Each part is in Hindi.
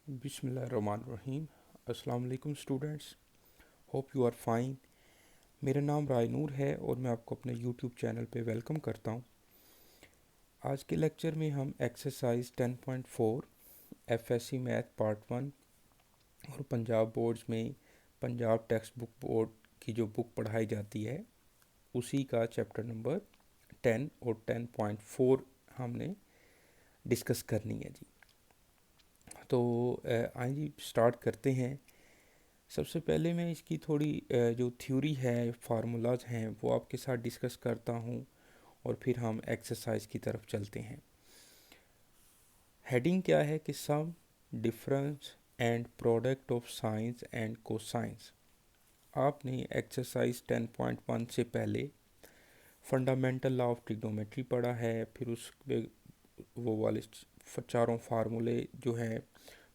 बिस्मिल्लाहिर्रहमानिर्रहीम। अस्सलाम वालेकुम students, hope you are fine. मेरा नाम रायनूर है और मैं आपको अपने यूट्यूब चैनल पे वेलकम करता हूँ। आज के लेक्चर में हम एक्सरसाइज 10.4 एफएससी मैथ पार्ट 1 और पंजाब बोर्ड्स में पंजाब टेक्स्ट बुक बोर्ड की जो बुक पढ़ाई जाती है उसी का चैप्टर नंबर 10 और 10.4 हमने डिस्कस करनी है जी। तो आइए जी स्टार्ट करते हैं। सबसे पहले मैं इसकी थोड़ी जो थ्योरी है, फार्मूलाज हैं, वो आपके साथ डिस्कस करता हूँ और फिर हम एक्सरसाइज की तरफ चलते हैं। हेडिंग क्या है कि sum, difference and product of sines and cosines. आपने एक्सरसाइज 10.1 से पहले फंडामेंटल लॉ ऑफ ट्रिग्नोमेट्री पढ़ा है, फिर उस वो वाले चारों फार्मूले जो हैं,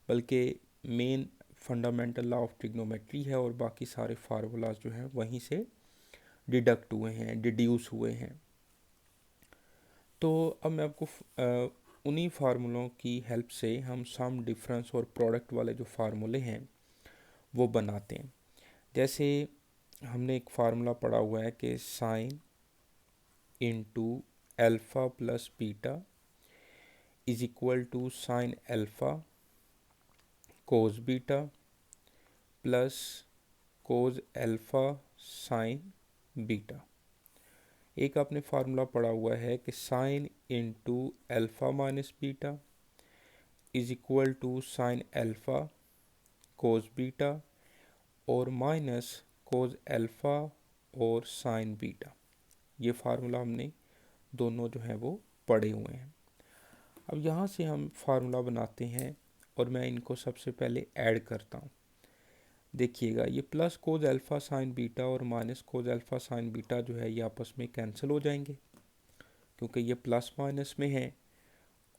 बल्कि main fundamental law of trigonometry है और बाकी सारे फार्मूलाज जो हैं वहीं से डिडक्ट हुए हैं, डिड्यूस हुए हैं। तो अब मैं आपको उन्हीं फार्मूलों की हेल्प से हम सम, डिफरेंस और प्रोडक्ट वाले जो फार्मूले हैं वो बनाते हैं। जैसे हमने एक फार्मूला पढ़ा हुआ है कि sine into alpha plus beta is equal to sine alpha cos beta plus cos alpha sine beta. एक आपने फार्मूला पढ़ा हुआ है कि sine into alpha minus beta is equal to sine alpha cos beta और माइनस कोस एल्फ़ा और साइन बीटा। ये फार्मूला हमने दोनों जो है वो पढ़े हुए हैं। अब यहाँ से हम फार्मूला बनाते हैं और मैं इनको सबसे पहले ऐड करता हूँ। देखिएगा, ये plus cos alpha sine beta और minus cos alpha sine beta जो है ये आपस में कैंसिल हो जाएंगे क्योंकि ये प्लस माइनस में है,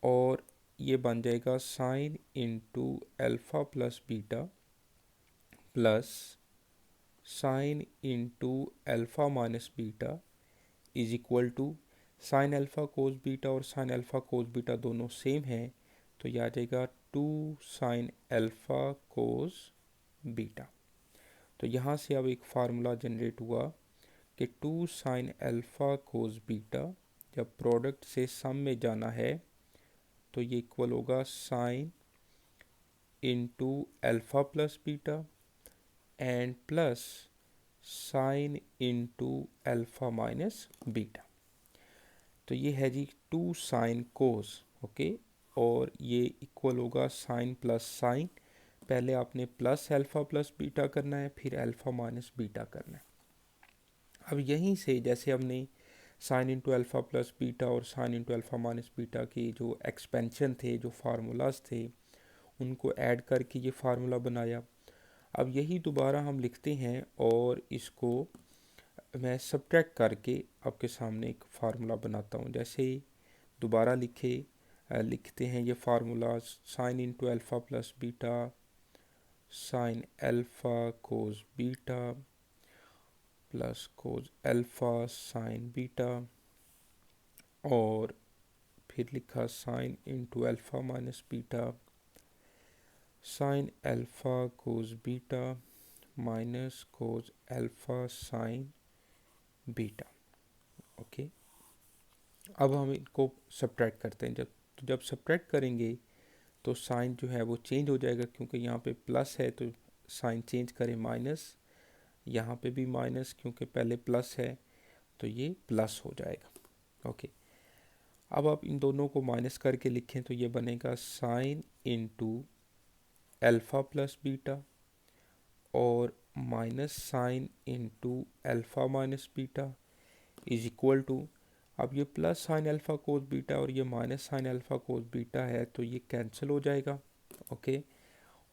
और ये बन जाएगा sine into alpha plus beta plus sine into alpha minus beta is equal to sine alpha cos beta, और साइन अल्फ़ा कोस बीटा दोनों सेम हैं तो यह आ जाएगा two sine alpha cos beta. तो यहाँ से अब एक फार्मूला जनरेट हुआ कि two sine alpha cos beta जब प्रोडक्ट से सम में जाना है तो ये इक्वल होगा sine into alpha plus beta and plus sine into alpha minus beta. तो ये है जी टू साइन कोस, ओके, और ये इक्वल होगा साइन प्लस साइन। पहले आपने प्लस अल्फ़ा प्लस बीटा करना है, फिर अल्फ़ा माइनस बीटा करना है। अब यहीं से जैसे हमने sine into alpha plus beta और sine into alpha minus beta की जो एक्सपेंशन थे, जो फार्मूलाज थे, उनको ऐड करके ये फार्मूला बनाया। अब यही दोबारा हम लिखते हैं और इसको मैं सब्ट्रैक्ट करके आपके सामने एक फार्मूला बनाता हूँ। जैसे दोबारा लिखते हैं ये formula, sign into alpha plus beta sine alpha cos beta plus cos alpha sine beta, और फिर लिखा sign into alpha minus beta sine alpha cos beta minus cos alpha sine beta. Okay, अब हम इनको सब्ट्रैक्ट करते हैं। जब सब्ट्रैक्ट करेंगे तो साइन जो है वो चेंज हो जाएगा, क्योंकि यहाँ पे प्लस है तो साइन चेंज करें माइनस, यहाँ पे भी माइनस क्योंकि पहले प्लस है तो ये प्लस हो जाएगा। ओके, अब आप इन दोनों को माइनस करके लिखें तो ये बनेगा sine into alpha plus beta और minus sine into alpha minus beta is equal to, अब ये plus sine alpha cos beta और ये minus sine alpha cos beta है तो ये कैंसिल हो जाएगा। ओके,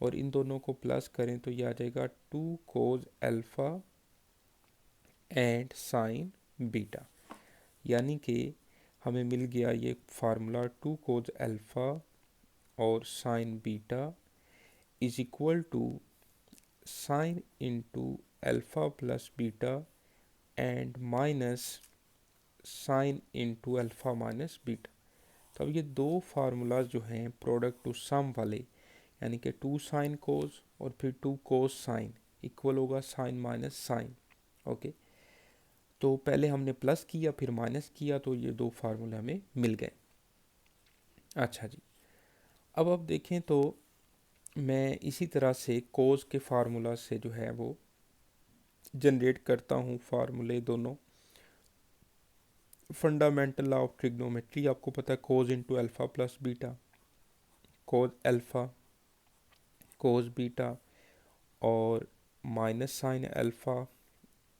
और इन दोनों को प्लस करें तो ये आ जाएगा two cos alpha and sine beta, यानी कि हमें मिल गया ये फार्मूला टू कोस अल्फ़ा और sine beta is equal to sine into alpha plus beta and minus sine into alpha minus beta. तो अब ये दो फार्मूलाज जो हैं प्रोडक्ट टू सम वाले, यानी कि 2 साइन कोस और फिर 2 कोस साइन इक्वल होगा साइन माइनस साइन। ओके, तो पहले हमने प्लस किया फिर माइनस किया तो ये दो फार्मूले हमें मिल गए। अच्छा जी, अब देखें तो मैं इसी तरह से कोस के फार्मूला से जो है वो जनरेट करता हूँ फार्मूले दोनों। फंडामेंटल लॉ ऑफ ट्रिग्नोमेट्री आपको पता है, cos into alpha plus beta, cos alpha cos beta और minus sine alpha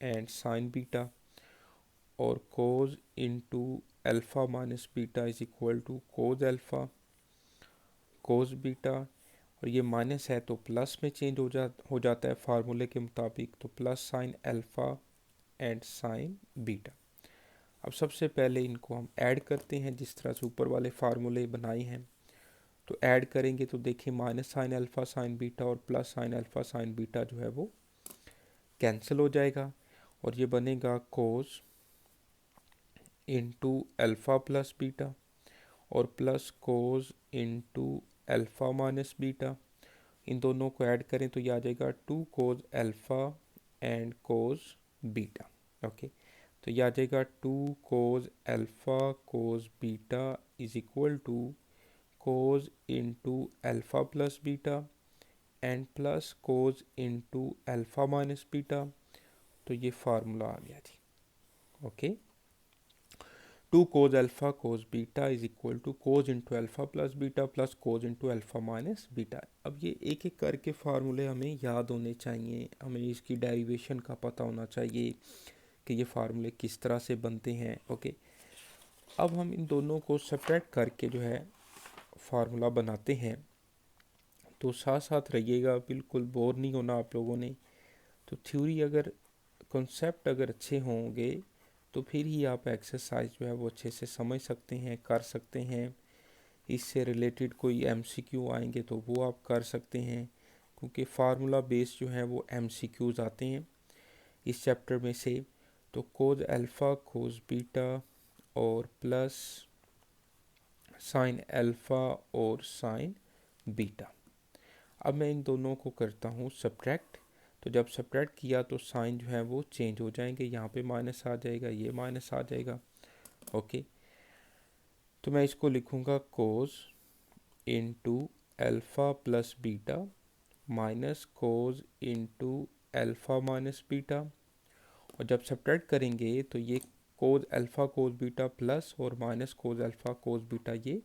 and sine beta, और cos into alpha minus beta is equal to cos alpha cos beta, और ये माइनस है तो प्लस में चेंज हो जाता है फार्मूले के मुताबिक, तो plus sine alpha and sine beta. अब सबसे पहले इनको हम ऐड करते हैं जिस तरह से ऊपर वाले फार्मूले बनाए हैं। तो ऐड करेंगे तो देखिए minus sine alpha sine beta और plus sine alpha sine beta जो है वो कैंसिल हो जाएगा, और ये बनेगा cos into alpha plus beta और plus cos into alpha minus beta. इन दोनों को ऐड करें तो ये आ जाएगा 2 cos alpha and cos beta. Okay, तो ये आ जाएगा 2 cos alpha cos beta is equal to cos into alpha plus beta and plus cos into alpha minus beta. तो ये फार्मूला आ गया जी। Okay, 2 cos alpha cos beta is equal to cos into alpha plus beta plus cos into alpha minus beta. अब ये एक एक करके फार्मूले हमें याद होने चाहिए, हमें इसकी डेरिवेशन का पता होना चाहिए कि ये फार्मूले किस तरह से बनते हैं। ओके, अब हम इन दोनों को सब्ट्रैक्ट करके जो है फार्मूला बनाते हैं, तो साथ साथ रहिएगा, बिल्कुल बोर नहीं होना आप लोगों ने। तो थ्योरी अगर कॉन्सेप्ट अगर अच्छे होंगे तो फिर ही आप एक्सरसाइज जो है वो अच्छे से समझ सकते हैं, कर सकते हैं। इससे रिलेटेड कोई एमसीक्यू आएंगे तो वो आप कर सकते हैं, क्योंकि फार्मूला बेस जो है वो एमसीक्यूज आते हैं इस चैप्टर में से। तो कोस अल्फ़ा कोस बीटा और प्लस साइन अल्फ़ा और साइन बीटा। अब मैं इन दोनों को करता हूँ सब्ट्रैक्ट, तो जब सब्ट्रैक्ट किया तो साइन जो है वो चेंज हो जाएंगे, यहाँ पे माइनस आ जाएगा, ये माइनस आ जाएगा। ओके, तो मैं इसको लिखूँगा cos into alpha plus beta minus cos into alpha minus beta, और जब सब्ट्रैक्ट करेंगे तो ये cos alpha cos beta plus और minus cos alpha cos beta ये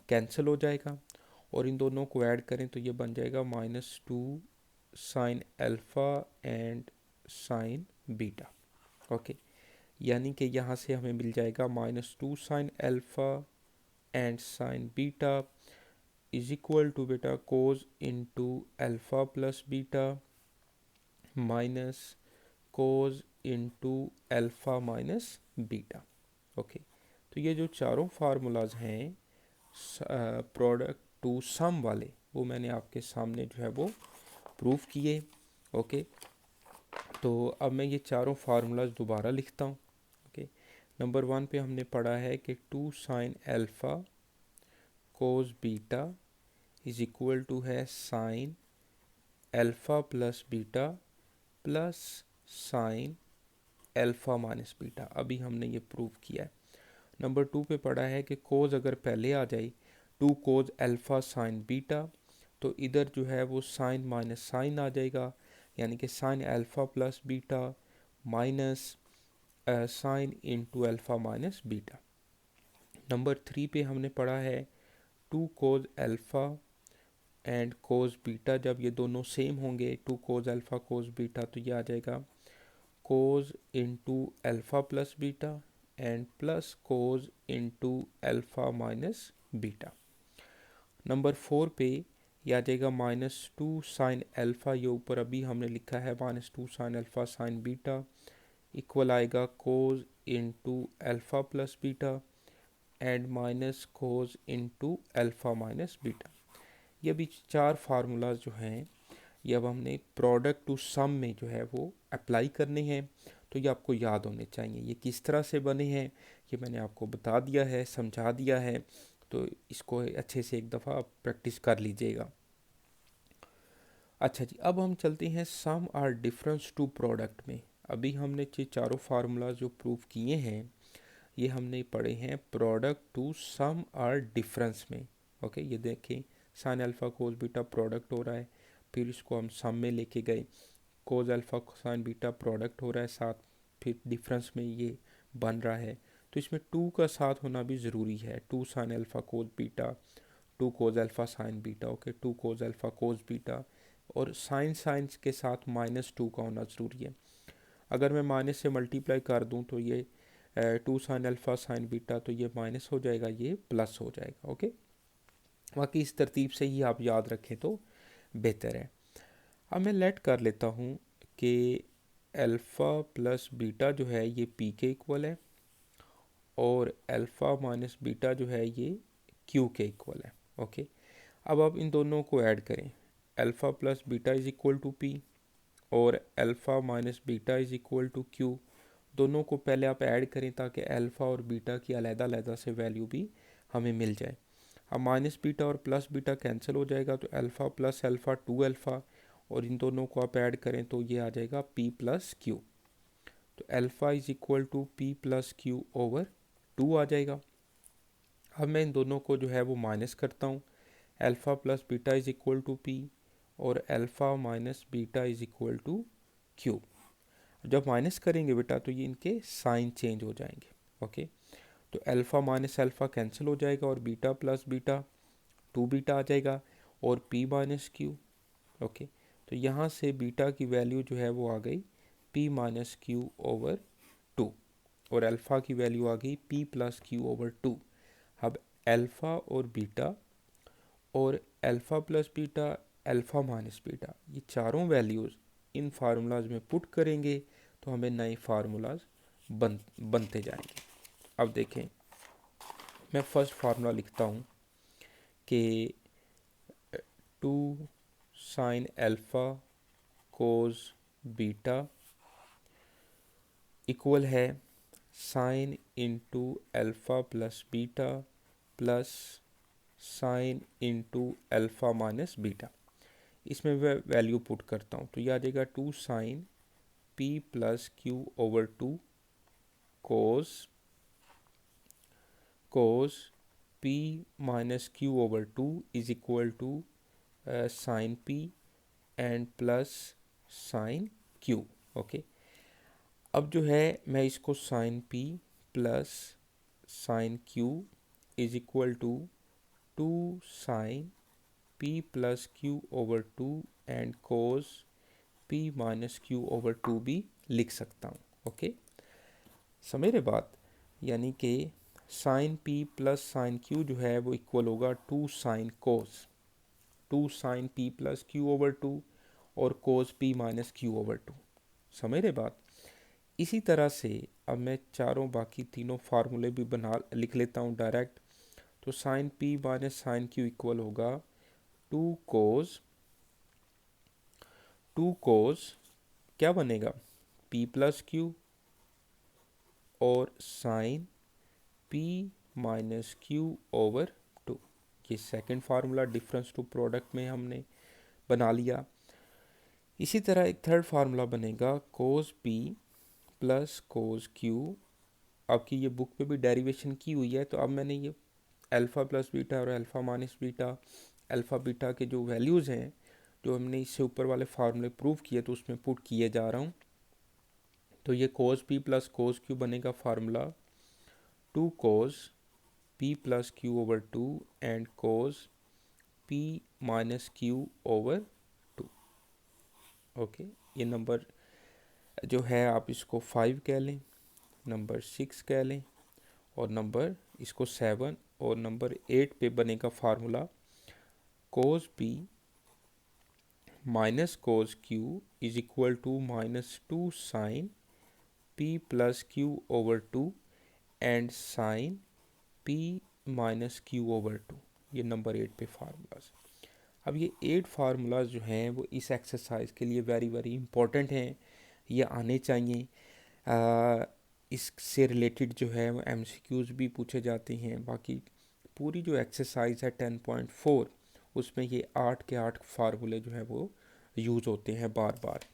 कैंसिल हो जाएगा, और इन दोनों को ऐड करें तो ये बन जाएगा -2 sine alpha and sine beta. Okay, यानी कि यहाँ से हमें मिल जाएगा -2 sine alpha and sine beta is equal to बेटा cos into alpha plus beta minus cos into alpha minus beta. Okay, तो ये जो चारों फार्मूलाज हैं प्रोडक्ट टू सम वाले, वो मैंने आपके सामने जो है वो प्रूफ किए। ओके, तो अब मैं ये चारों फार्मूलाज दोबारा लिखता हूँ। ओके, नंबर 1 पे हमने पढ़ा है कि 2 sine alpha cos beta is equal to है sine alpha plus beta plus sine alpha minus beta. अभी हमने ये प्रूव किया है। नंबर 2 पे पढ़ा है कि कोस अगर पहले आ जाए 2 कोस अल्फ़ा साइन बीटा, तो इधर जो है वो साइन माइनस साइन आ जाएगा, यानी कि sign alpha plus beta minus sine into alpha minus beta. Number 3 पे हमने पढ़ा है 2 cos alpha and cos beta, जब ये दोनों सेम होंगे 2 कोस अल्फ़ा कोस बीटा, तो ये आ जाएगा cos into alpha plus beta and plus cos into alpha minus beta. Number 4 पे यह आ जाएगा -2 साइन अल्फ़ा, ये ऊपर अभी हमने लिखा है -2 sine alpha sine beta equal आएगा cos into alpha plus beta and minus cos into alpha minus beta. ये भी चार फार्मूलाज जो हैं ये अब हमने प्रोडक्ट टू सम में जो है वो अप्लाई करने हैं, तो ये आपको याद होने चाहिए। ये किस तरह से बने हैं ये मैंने आपको बता दिया है, समझा दिया है, तो इसको अच्छे से एक दफ़ा आप प्रैक्टिस कर लीजिएगा। अच्छा जी, अब हम चलते हैं sum or difference to product में। अभी हमने ये चारों फार्मूला जो प्रूव किए हैं ये हमने पढ़े हैं product to sum or difference में। ओके, ये देखें, sine alpha cos beta product हो रहा है, फिर इसको हम सम में लेके गए, कोस अल्फ़ा साइन बीटा प्रोडक्ट हो रहा है साथ, फिर डिफरेंस में ये बन रहा है। तो इसमें टू का साथ होना भी ज़रूरी है, two sine alpha cos beta, two cos alpha sine beta. Okay, two cos alpha cos beta, और साइन साइंस के साथ -2 का होना ज़रूरी है। अगर मैं माइनस से मल्टीप्लाई कर दूं तो ये two sine alpha sine beta, तो ये माइनस हो जाएगा, ये प्लस हो जाएगा। ओके, बाकी इस तरतीब से ही आप याद रखें तो बेहतर है। अब मैं लेट कर लेता हूँ कि अल्फ़ा प्लस बीटा जो है ये पी के इक्वल है, और अल्फ़ा माइनस बीटा जो है ये क्यू के इक्वल है। ओके, अब आप इन दोनों को ऐड करें, alpha plus beta is equal to p, और alpha minus beta is equal to q. दोनों को पहले आप ऐड करें ताकि अल्फ़ा और बीटा की अलग-अलग से वैल्यू भी हमें मिल जाए। अब माइनस बीटा और प्लस बीटा कैंसिल हो जाएगा, तो अल्फ़ा प्लस अल्फ़ा 2 अल्फ़ा, और इन दोनों को आप ऐड करें तो ये आ जाएगा पी प्लस क्यू। तो alpha is equal to P plus Q over 2 आ जाएगा। अब मैं इन दोनों को जो है वो माइनस करता हूँ, alpha plus beta is equal to p, और alpha minus beta is equal to q. जब माइनस करेंगे बेटा तो ये इनके साइन चेंज हो जाएंगे। ओके, तो अल्फ़ा माइनस अल्फ़ा कैंसिल हो जाएगा, और बीटा प्लस बीटा 2 बीटा आ जाएगा, और पी माइनस क्यू। ओके, तो यहाँ से बीटा की वैल्यू जो है वो आ गई पी माइनस क्यू ओवर 2, और अल्फ़ा की वैल्यू आ गई पी प्लस क्यू ओवर 2। अब अल्फ़ा और बीटा और alpha plus beta, alpha minus beta, ये चारों वैल्यूज़ इन फार्मूलाज में पुट करेंगे तो हमें नए फार्मूलाज बनते जाएंगे। अब देखें, मैं फर्स्ट फार्मूला लिखता हूँ कि two sine alpha cos beta equal है sine into alpha plus beta plus sine into alpha minus beta. इसमें मैं वैल्यू पुट करता हूँ तो ये आ जाएगा two sine P plus Q over 2 cos cos P minus Q over 2 is equal to sine P and plus sine Q. Okay, अब जो है मैं इसको sine P plus sine Q is equal to two sine P plus Q over 2 and cos P minus Q over 2 भी लिख सकता हूँ। ओके, समझ रहे बात, यानी कि sine P plus sine Q जो है वो इक्वल होगा two sine cos, two sine P plus Q over 2 और cos P minus Q over 2। समझ रहे बात। इसी तरह से अब मैं चारों बाकी तीनों फार्मूले भी बना लिख लेता हूँ डायरेक्ट। तो sine P minus sine Q equal होगा टू कोस क्या बनेगा पी प्लस क्यू और sine P minus Q over 2। ये second formula difference to product में हमने बना लिया। इसी तरह एक थर्ड फार्मूला बनेगा कोस पी प्लस कोस क्यू। आपकी ये बुक पे भी डेरिवेशन की हुई है, तो अब मैंने ये अल्फ़ा प्लस बीटा और alpha minus beta, alpha beta के जो वैल्यूज़ हैं जो हमने इससे ऊपर वाले फार्मूले प्रूव किए तो उसमें पुट किए जा रहा हूँ। तो ये cos P plus cos Q बनेगा formula two cos P plus Q over 2 and cos P minus Q over 2। Okay, ये नंबर जो है आप इसको 5 कह लें, नंबर 6 कह लें, और नंबर इसको 7, और नंबर 8 पे बनेगा formula cos P minus cos Q is equal to -2 sine P plus Q over 2 and sine P minus Q over 2। ये नंबर 8 पे फार्मूलाज। अब ये 8 फार्मूलाज जो हैं वो इस एक्सरसाइज के लिए वेरी वेरी इंपॉर्टेंट हैं, ये आने चाहिए। इससे रिलेटेड जो है वो एमसीक्यूज़ भी पूछे जाते हैं। बाकी पूरी जो एक्सरसाइज है 10.4 उसमें ये 8 के 8 फार्मूले जो है वो यूज़ होते हैं बार बार।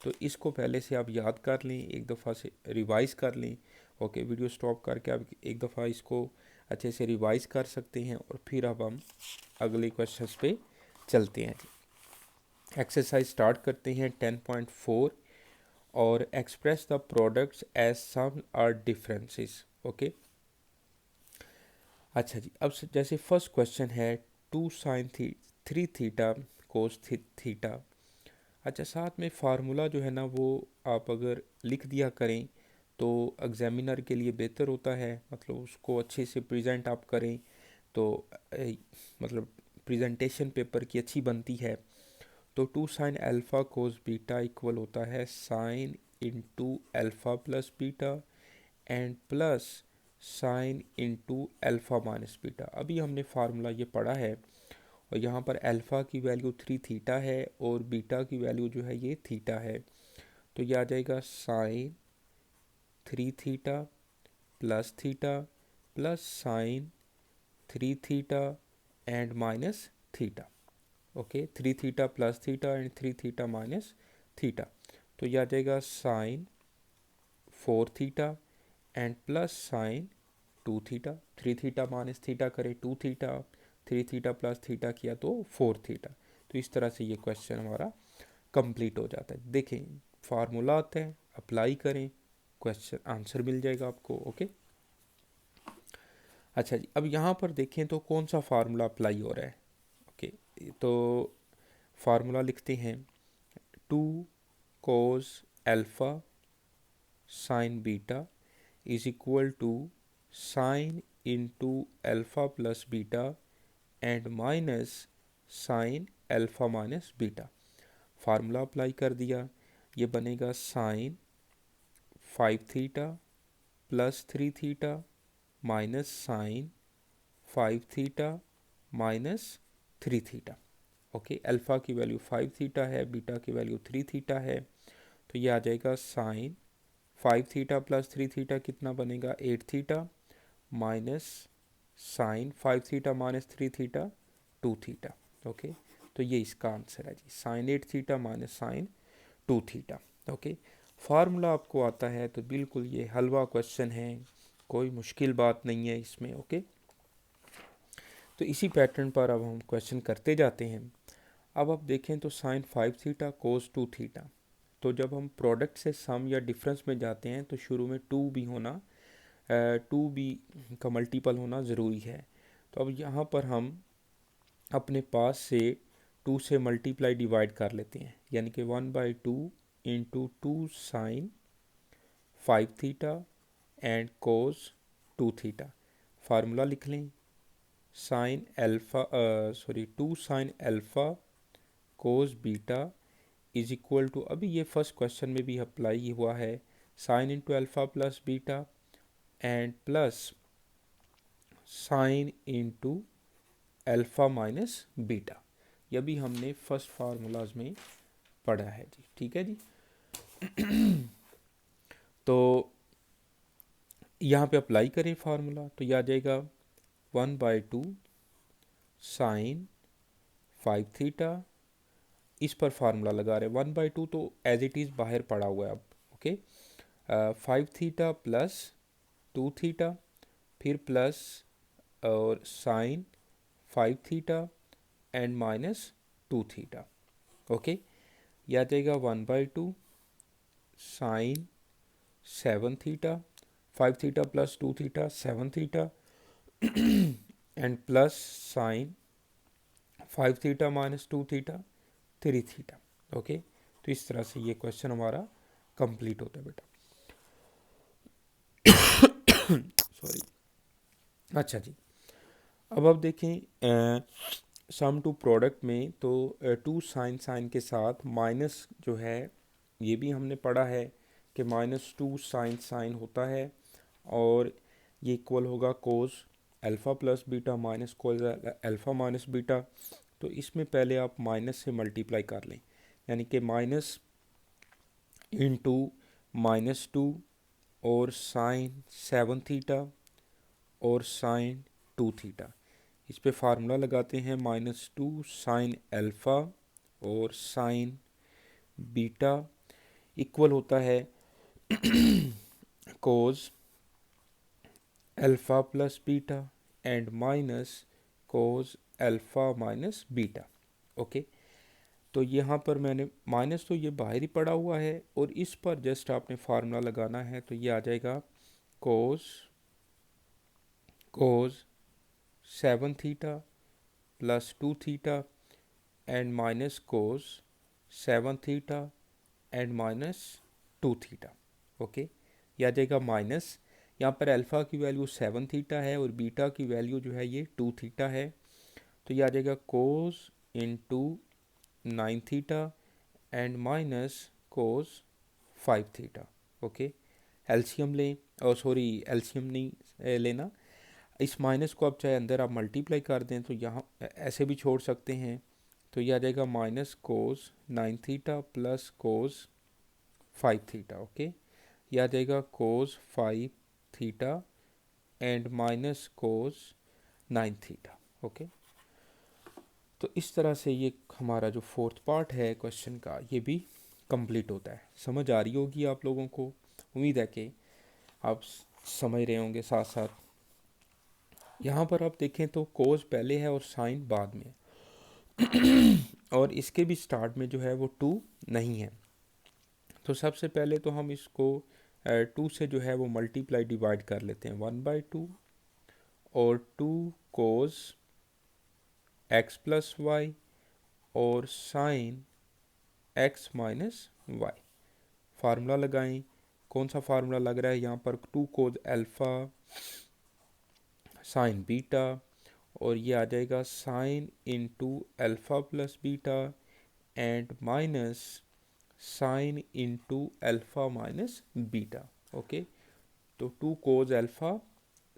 तो इसको पहले से आप याद कर लें, एक दफ़ा से रिवाइज़ कर लें। ओके, वीडियो स्टॉप करके आप एक दफ़ा इसको अच्छे से रिवाइज़ कर सकते हैं और फिर अब हम अगले क्वेश्चंस पे चलते हैं। एक्सरसाइज स्टार्ट करते हैं 10.4 और express the products as sum or differences. Okay, अच्छा जी, अब जैसे फर्स्ट क्वेश्चन है 2 sin 3 थीटा कोस थीटा। अच्छा, साथ में फार्मूला जो है ना वो आप अगर लिख दिया करें तो एग्जामिनर के लिए बेहतर होता है, मतलब उसको अच्छे से प्रेजेंट आप करें तो मतलब प्रेजेंटेशन पेपर की अच्छी बनती है। तो 2 sin alpha cos beta equal होता है sine into alpha plus beta and plus sine into alpha minus beta. अभी हमने फार्मूला ये पढ़ा है और यहाँ पर अल्फ़ा की वैल्यू 3 थीटा है और बीटा की वैल्यू जो है ये थीटा है। तो ये आ जाएगा sine 3 theta plus sine 3 theta and minus theta. Okay, 3 theta plus theta and 3 theta minus theta. तो ये आ जाएगा sine 4 theta and plus sine 2 theta. 3 theta minus theta करे 2 थीटा, 3 थीटा प्लस थीटा किया तो 4 थीटा। तो इस तरह से ये क्वेश्चन हमारा कंप्लीट हो जाता है। देखें, फार्मूला आता है, अप्लाई करें, क्वेश्चन आंसर मिल जाएगा आपको। ओके, अच्छा जी, अब यहाँ पर देखें तो कौन सा फार्मूला अप्लाई हो रहा है। ओके, तो फार्मूला लिखते हैं 2 cos alpha sine beta is equal to sine into alpha plus beta and minus sine alpha minus beta. Formula apply कर दिया, ये बनेगा sine 5 theta plus 3 theta minus sine 5 theta minus 3 theta. Okay, alpha की वैल्यू 5 थीटा है, बीटा की वैल्यू 3 थीटा है। तो ये आ जाएगा साइन 5 थीटा प्लस 3 थीटा कितना बनेगा 8 theta minus sine 5 theta minus 3 theta 2 theta. Okay, तो ये इसका आंसर है जी, sine 8 theta minus sine 2 theta. Okay, formula आपको आता है तो बिल्कुल ये हलवा क्वेश्चन है, कोई मुश्किल बात नहीं है इसमें। ओके, तो इसी पैटर्न पर अब हम क्वेश्चन करते जाते हैं। अब आप देखें तो साइन 5 थीटा कोस 2 थीटा। तो जब हम प्रोडक्ट से सम या डिफरेंस में जाते हैं तो शुरू में टू भी होना, टू बी का मल्टीपल होना ज़रूरी है। तो अब यहाँ पर हम अपने पास से टू से मल्टीप्लाई डिवाइड कर लेते हैं, यानी कि 1/2 into 2 sin 5 theta and cos 2 theta. Formula लिख लें, sine alpha 2 sin alpha cos beta is equal to, अभी ये फर्स्ट क्वेश्चन में भी अप्लाई हुआ है, sine into alpha plus beta and plus sine into alpha minus beta. यह भी हमने फर्स्ट फार्मूलाज में पढ़ा है जी, ठीक है जी। तो यहाँ पे अप्लाई करें फार्मूला तो यह आ जाएगा 1/2 साइन 5 थीटा, इस पर फार्मूला लगा रहे हैं। 1/2 तो एज इट इज़ बाहर पड़ा हुआ है अब। ओके, 5 थीटा प्लस 2 थीटा फिर प्लस और sine 5 theta and minus 2 theta. Okay, यह आ जाएगा 1/2 sine 7 theta, 5 theta plus 2 theta 7 theta and plus sine 5 theta minus 2 theta 3 theta. Okay, तो इस तरह से ये क्वेश्चन हमारा कंप्लीट होता है बेटा। सॉरी। अच्छा जी, अब आप देखें सम टू प्रोडक्ट में तो 2 sin के साथ माइनस जो है ये भी हमने पढ़ा है कि -2 sin होता है और ये इक्वल होगा cos alpha plus beta minus cos alpha minus beta. तो इसमें पहले आप माइनस से मल्टीप्लाई कर लें, यानी कि माइनस इंटू -2 और साइन 7 थीटा और साइन 2 थीटा। इस पे फार्मूला लगाते हैं -2 sin अल्फ़ा और साइन बीटा इक्वल होता है cos alpha plus beta and minus cos alpha minus beta. Okay, तो यहाँ पर मैंने माइनस तो ये बाहर ही पड़ा हुआ है और इस पर जस्ट आपने फार्मूला लगाना है, तो ये आ जाएगा कोस कोस 7 theta plus 2 theta and minus cos 7 theta and minus 2 theta. Okay, ये आ जाएगा माइनस, यहाँ पर अल्फ़ा की वैल्यू 7 थीटा है और बीटा की वैल्यू जो है ये 2 थीटा है, तो ये आ जाएगा cos into 9 theta and minus cos 5 theta. Okay, LCM लें, और सॉरी एलसीएम नहीं लेना, इस माइनस को आप चाहे अंदर आप मल्टीप्लाई कर दें तो यहाँ ऐसे भी छोड़ सकते हैं, तो ये आ जाएगा माइनस कोस 9 थीटा प्लस कोस 5 थीटा। ओके, ये आ जाएगा कोस 5 theta and minus cos 9 theta. Okay, तो इस तरह से ये हमारा जो फोर्थ पार्ट है क्वेश्चन का ये भी कंप्लीट होता है। समझ आ रही होगी आप लोगों को, उम्मीद है कि आप समझ रहे होंगे साथ साथ। यहाँ पर आप देखें तो कोस पहले है और साइन बाद में और इसके भी स्टार्ट में जो है वो 2 नहीं है, तो सबसे पहले तो हम इसको 2 से जो है वो मल्टीप्लाई डिवाइड कर लेते हैं, 1/2 और 2 कोस एक्स प्लस वाई और sine x minus y. Formula लगाएं, कौन सा फार्मूला लग रहा है यहाँ पर, 2 कोस अल्फ़ा साइन बीटा, और ये आ जाएगा sine into alpha plus beta and minus sine into alpha minus beta. Okay, तो 2 कोस अल्फ़ा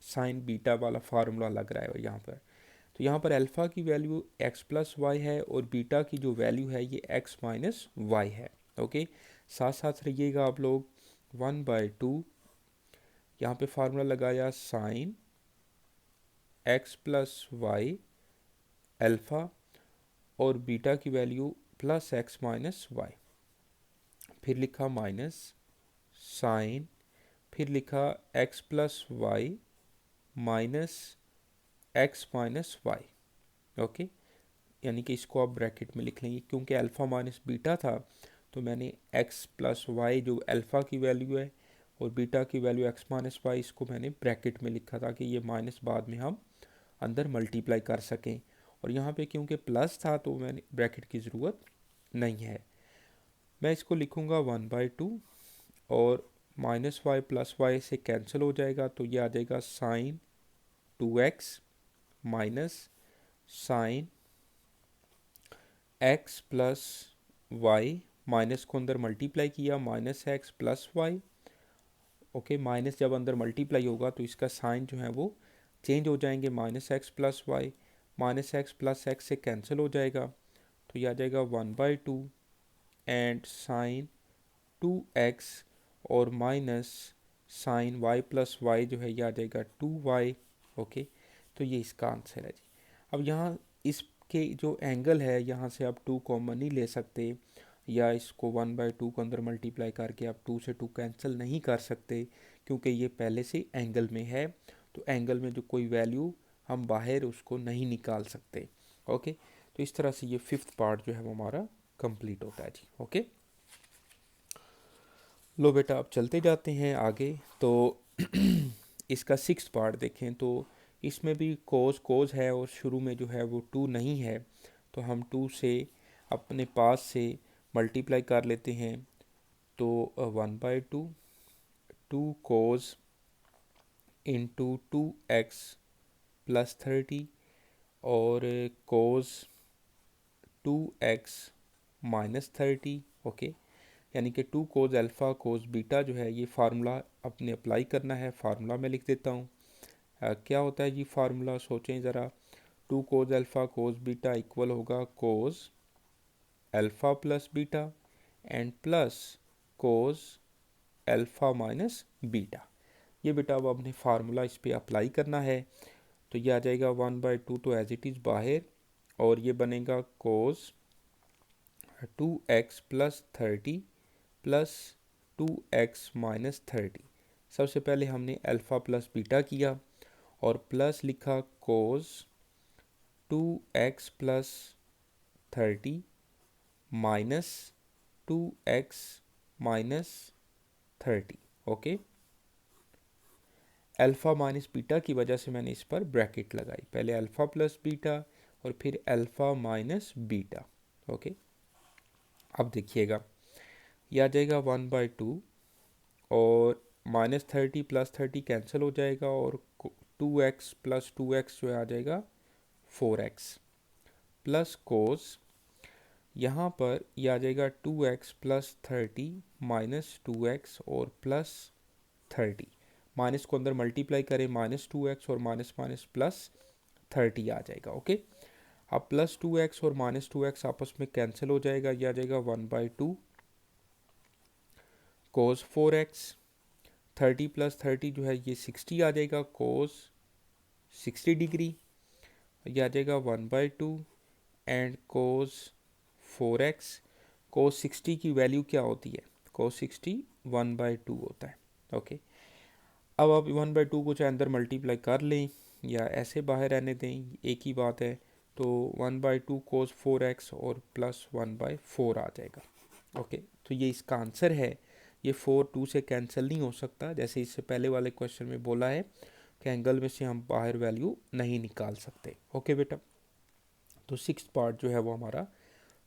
साइन बीटा वाला फार्मूला लग रहा है यहाँ पर। तो यहाँ पर अल्फ़ा की वैल्यू एक्स प्लस वाई है और बीटा की जो वैल्यू है ये एक्स माइनस वाई है। ओके, साथ साथ रहिएगा आप लोग, 1/2 यहाँ पे फार्मूला लगाया sine x plus y alpha और बीटा की value plus x minus y, फिर लिखा माइनस साइन, फिर लिखा x plus y minus x minus y. Okay, यानी कि इसको आप ब्रैकेट में लिख लेंगे, क्योंकि अल्फ़ा माइनस बीटा था तो मैंने एक्स प्लस वाई जो अल्फ़ा की वैल्यू है और बीटा की वैल्यू एक्स माइनस वाई, इसको मैंने ब्रैकेट में लिखा ताकि ये माइनस बाद में हम अंदर मल्टीप्लाई कर सकें, और यहाँ पे क्योंकि प्लस था तो मैंने ब्रैकेट की ज़रूरत नहीं है। मैं इसको लिखूँगा 1/2 और माइनस वाई प्लस वाई से कैंसिल हो जाएगा, तो ये आ जाएगा sine 2x minus sine x plus y, minus को अंदर मल्टीप्लाई किया, minus x plus y. Okay, minus जब अंदर मल्टीप्लाई होगा तो इसका साइन जो है वो चेंज हो जाएंगे, minus x plus y, minus x plus x से कैंसिल हो जाएगा, तो ये आ जाएगा 1/2 एंड साइन 2x और minus sine y plus y जो है ये आ जाएगा 2y। ओके, तो ये इसका आंसर है जी। अब यहाँ इसके जो एंगल है यहाँ से आप 2 कॉमन नहीं ले सकते, या इसको 1/2 को अंदर मल्टीप्लाई करके आप 2 से 2 कैंसिल नहीं कर सकते, क्योंकि ये पहले से एंगल में है, तो एंगल में जो कोई वैल्यू हम बाहर उसको नहीं निकाल सकते। ओके, तो इस तरह से ये फिफ्थ पार्ट जो है वो हमारा कंप्लीट होता है जी। ओके, लो बेटा अब चलते जाते हैं आगे। तो इसका सिक्स्थ पार्ट देखें तो इसमें भी कोस है और शुरू में जो है वो 2 नहीं है, तो हम 2 से अपने पास से मल्टीप्लाई कर लेते हैं, तो 1/2 2 कोस इंटू 2x प्लस 30 और कोस 2x माइनस 30। ओके, यानी कि 2 कोस अल्फ़ा कोस बीटा जो है ये फार्मूला अपने अप्लाई करना है। फार्मूला में लिख देता हूँ, क्या होता है जी फार्मूला, सोचें ज़रा। 2 cos alpha cos beta equal होगा cos alpha plus beta and plus cos alpha minus beta. ये बेटा अब अपने फार्मूला इस पर अप्लाई करना है, तो ये आ जाएगा 1/2 तो एज इट इज़ बाहर, और ये बनेगा कोस 2x plus 30 plus 2x minus 30। सबसे पहले हमने अल्फ़ा प्लस बीटा किया और प्लस लिखा कोस 2x plus 30 minus 2x minus 30। Okay, alpha minus beta की वजह से मैंने इस पर ब्रैकेट लगाई, पहले अल्फ़ा प्लस बीटा और फिर अल्फ़ा माइनस बीटा। ओके, अब देखिएगा ये आ जाएगा 1/2 और माइनस 30 प्लस 30 कैंसिल हो जाएगा और 2x प्लस 2x जो आ जाएगा 4x प्लस कोस यहाँ पर ये आ जाएगा 2x प्लस 30 माइनस 2x और प्लस 30। माइनस को अंदर मल्टीप्लाई करें, माइनस 2x और माइनस माइनस प्लस 30 आ जाएगा। ओके, अब प्लस 2x और माइनस 2x आपस में कैंसिल हो जाएगा, ये आ जाएगा 1/2 कोस 4x। 30 प्लस 30 जो है ये 60 आ जाएगा, कोस 60 डिग्री। ये आ जाएगा 1/2 एंड कोस 4x। कोस 60 की वैल्यू क्या होती है? कोस 60 1/2 होता है। ओके, अब आप 1/2 को चाहे अंदर मल्टीप्लाई कर लें या ऐसे बाहर रहने दें, एक ही बात है। तो 1/2 कोस 4x और प्लस 1/4 आ जाएगा। ओके, तो ये इसका आंसर है। ये 4 2 से कैंसिल नहीं हो सकता, जैसे इससे पहले वाले क्वेश्चन में बोला है कि एंगल में से हम बाहर वैल्यू नहीं निकाल सकते। ओके बेटा, तो 6th पार्ट जो है वो हमारा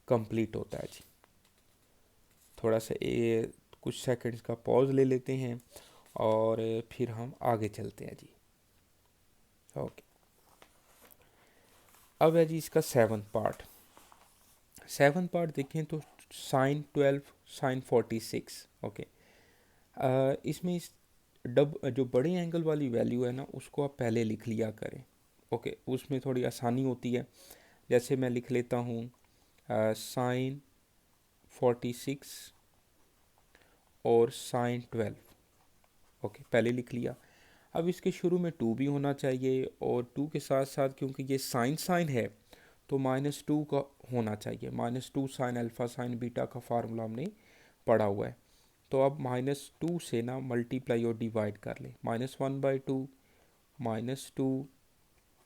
कंप्लीट होता है जी। थोड़ा सा कुछ सेकंड्स का पॉज ले लेते हैं और फिर हम आगे चलते हैं जी। ओके, अब है जी इसका 7th पार्ट। 7th पार्ट देखें तो साइन 12 साइन 46। ओके, इसमें इस जो बड़े एंगल वाली वैल्यू है ना उसको आप पहले लिख लिया करें। ओके, उसमें थोड़ी आसानी होती है। जैसे मैं लिख लेता हूँ साइन 46 और साइन 12। ओके, पहले लिख लिया। अब इसके शुरू में 2 भी होना चाहिए और 2 के साथ साथ क्योंकि ये साइन साइन है तो -2 का होना चाहिए। -2 साइन अल्फ़ा साइन बीटा का फार्मूला हमने पढ़ा हुआ है। तो अब -2 से ना मल्टीप्लाई और डिवाइड कर ले। -1/2 -2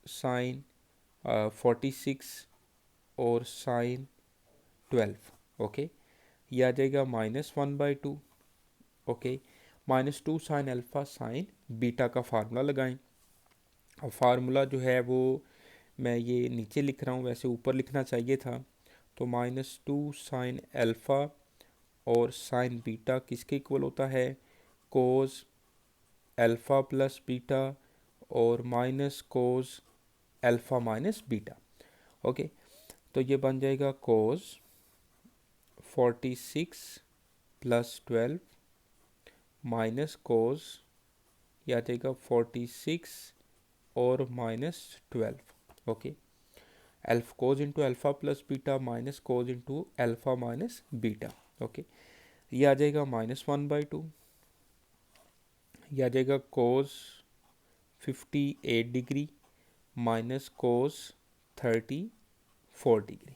साइन 46 और साइन 12। ओके, ये आ जाएगा -1/2। Okay, -2 sine alpha sine beta का फार्मूला लगाएं। अब फार्मूला जो है वो मैं ये नीचे लिख रहा हूँ, वैसे ऊपर लिखना चाहिए था। तो -2 साइन अल्फ़ा और साइन बीटा किसके इक्वल होता है? कोस अल्फ़ा प्लस बीटा और minus cos alpha minus beta. Okay, तो ये बन जाएगा कोस 46 प्लस 12 माइनस कोस, ये आ जाएगा 46 और -12। ओके, एल्फ cos into alpha plus beta minus cos into alpha minus beta. Okay, ये आ जाएगा -1/2। ये आ जाएगा cos 58 degree minus cos 34 degree.